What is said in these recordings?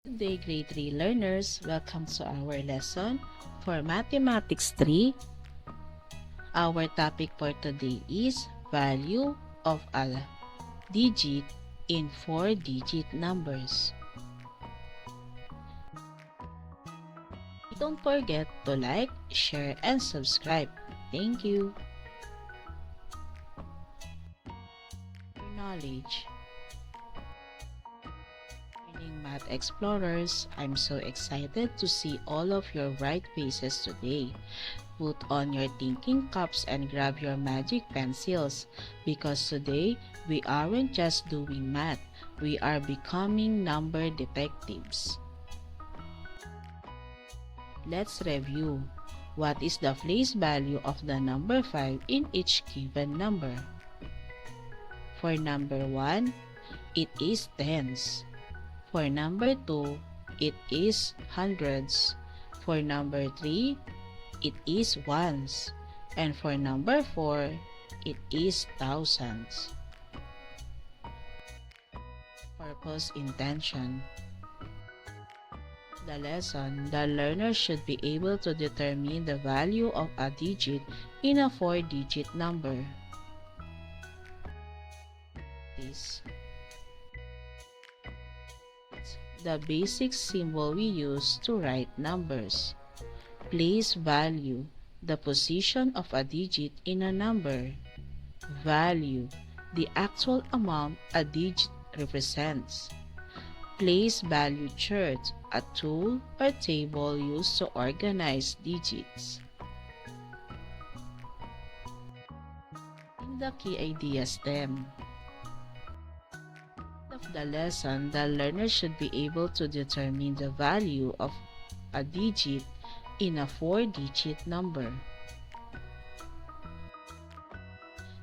Good day, grade 3 learners. Welcome to our lesson for Mathematics 3. Our topic for today is value of a digit in 4-digit numbers. Don't forget to like, share, and subscribe. Thank you. Knowledge. Math Explorers, I'm so excited to see all of your bright faces today. Put on your thinking caps and grab your magic pencils because today we aren't just doing math, we are becoming number detectives. Let's review. What is the place value of the number 5 in each given number? For number 1, it is tens. For number 2, it is hundreds. For number 3, it is ones. And for number 4, it is thousands. Purpose intention. The lesson, the learner should be able to determine the value of a digit in a 4-digit number. The basic symbol we use to write numbers. Place value, the position of a digit in a number. Value, the actual amount a digit represents. Place value chart, a tool or table used to organize digits. In the key idea stem. Of the lesson, the learner should be able to determine the value of a digit in a 4-digit number.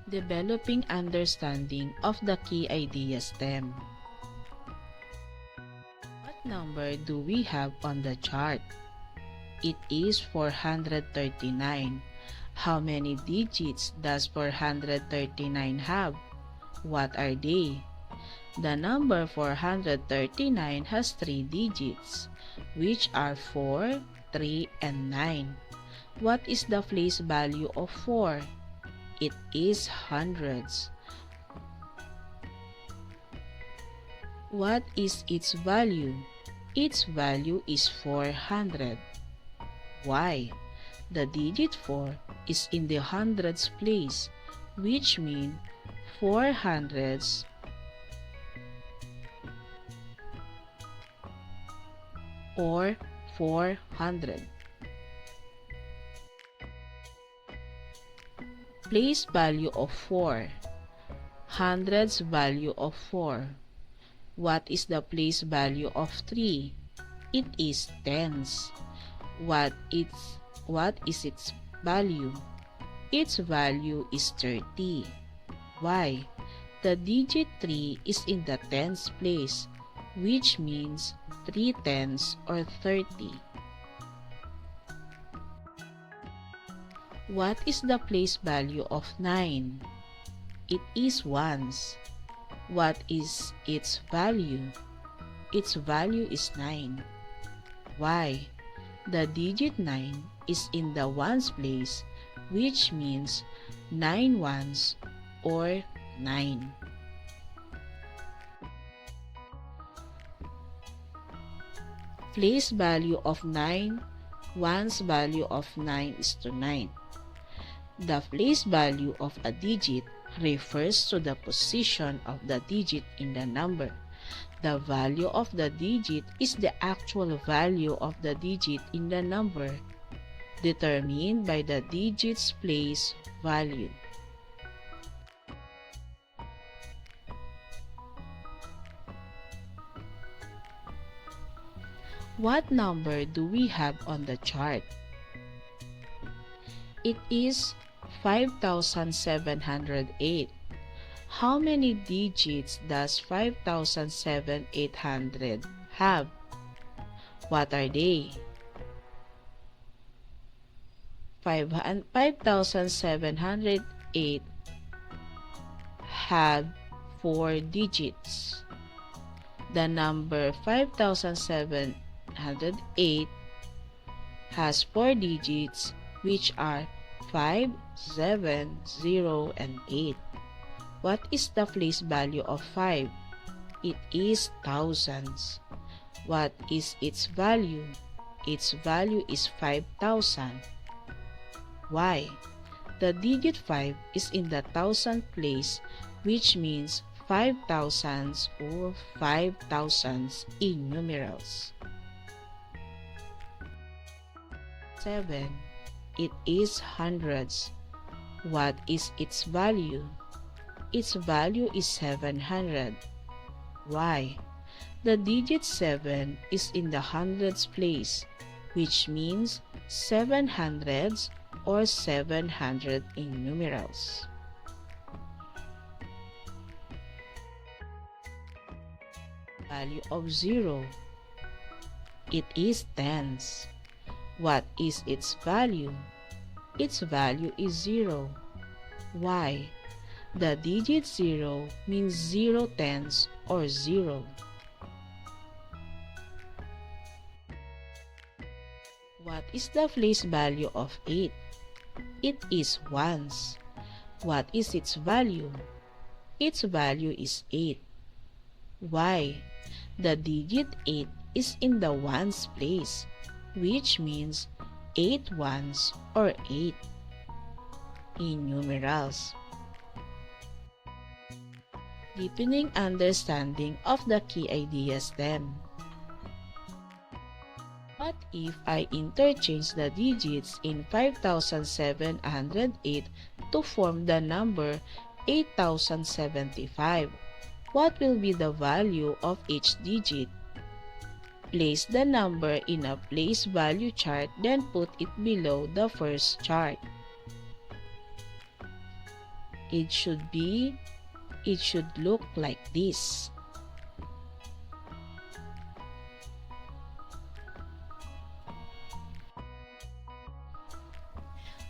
Developing understanding of the key idea stem. What number do we have on the chart? It is 439. How many digits does 439 have? What are they? The number 439 has 3 digits, which are 4, 3, and 9. What is the place value of 4? It is hundreds. What is its value? Its value is 400. Why? The digit 4 is in the hundreds place, which means 4 hundreds or 400. Place value of 4. Hundreds value of 4. What is the place value of 3? It is tens. What is its value? Its value is 30. Why? The digit 3 is in the tens place, which means 3 tens or 30. What is the place value of 9? It is ones. What is its value? Its value is 9. Why? The digit 9 is in the ones place, which means 9 ones or 9. Place value of 9, ones value of 9 is to 9. The place value of a digit refers to the position of the digit in the number. The value of the digit is the actual value of the digit in the number, determined by the digit's place value. What number do we have on the chart? It is 5,708. How many digits does 5,700 have? What are they? 5,708 have 4 digits. The number 5,708 has 4 digits, which are 5, 7, 0, and 8. What is the place value of 5? It is thousands. What is its value? Its value is 5,000. Why? The digit 5 is in the thousand place, which means 5,000s or 5,000s in numerals. 7. It is hundreds. What is its value? Its value is 700. Why? The digit 7 is in the hundreds place, which means 700s or 700 in numerals. Value of 0. It is tens. What is its value? Its value is 0. Why? The digit 0 means 0 tens or 0. What is the place value of 8? It is ones. What is its value? Its value is 8. Why? The digit 8 is in the ones place, which means 8 ones or 8 in numerals. Deepening understanding of the key ideas then. What if I interchange the digits in 5,708 to form the number 8,075? What will be the value of each digit? Place the number in a place value chart, then put it below the first chart. It should look like this.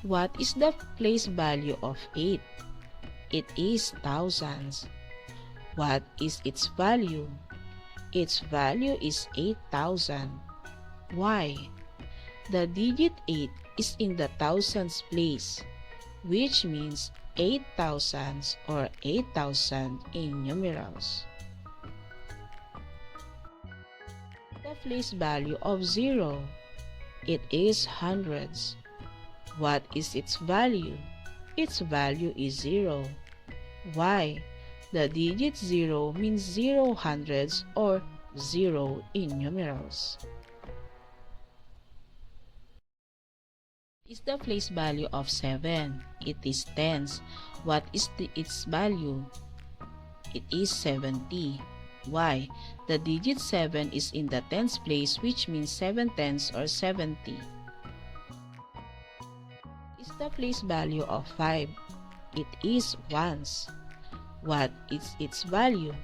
What is the place value of 8? It is thousands. What is its value? Its value is 8,000. Why? The digit 8 is in the thousands place, which means 8,000s or 8,000 in numerals. The place value of 0. It is hundreds. What is its value? Its value is 0. Why? The digit 0 means 0 hundreds or 0 in numerals. Is the place value of 7? It is tens. What is its value? It is 70. Why? The digit 7 is in the tens place, which means 7 tens or 70. Is the place value of 5? It is ones. What is its value?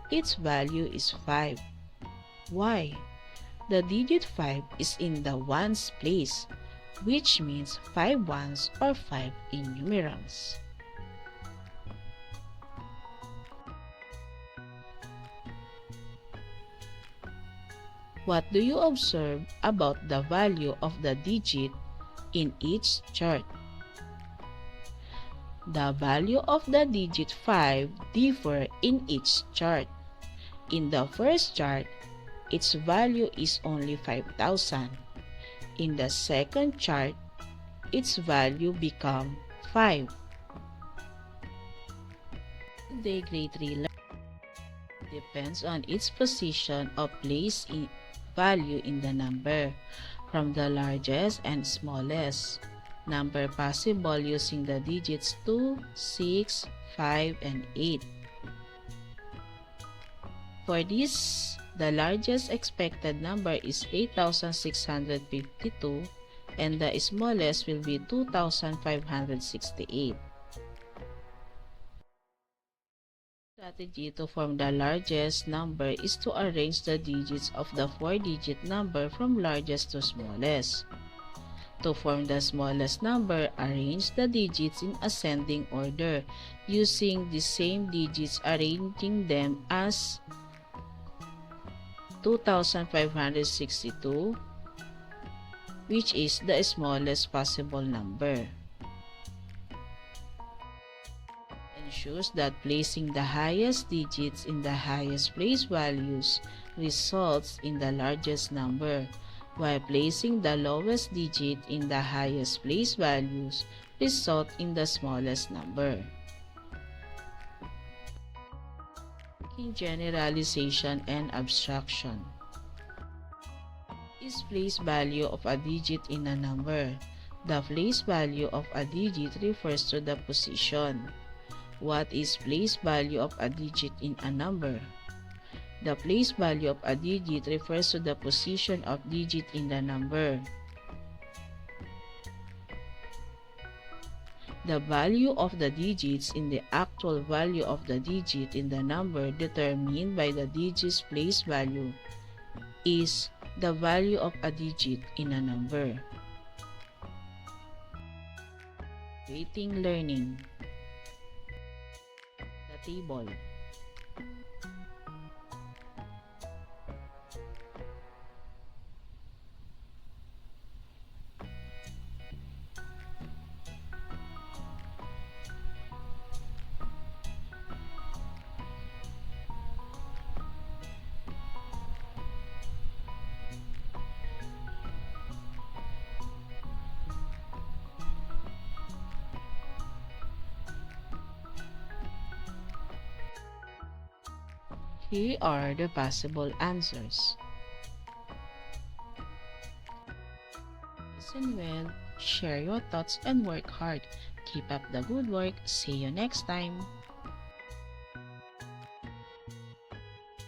Its value is 5. Why? The digit 5 is in the ones place, which means 5 ones or 5 in numerals. What do you observe about the value of the digit in each chart? The value of the digit 5 differ in each chart. In the first chart, its value is only 5,000. In the second chart, its value become 5. The grade 3 depends on its position or place in value in the number, from the largest and smallest number possible using the digits 2, 6, 5, and 8. For this, the largest expected number is 8,652 and the smallest will be 2,568. Strategy to form the largest number is to arrange the digits of the 4-digit number from largest to smallest. To form the smallest number, arrange the digits in ascending order, using the same digits, arranging them as 2,562, which is the smallest possible number. Ensures that placing the highest digits in the highest place values results in the largest number, while placing the lowest digit in the highest place values result in the smallest number. In generalization and abstraction, is place value of a digit in a number. The place value of a digit refers to the position. What is place value of a digit in a number? The place value of a digit refers to the position of digit in the number. The value of the digits in the actual value of the digit in the number determined by the digit's place value is the value of a digit in a number. Rating learning. The table. Here are the possible answers. Listen well, share your thoughts, and work hard. Keep up the good work. See you next time.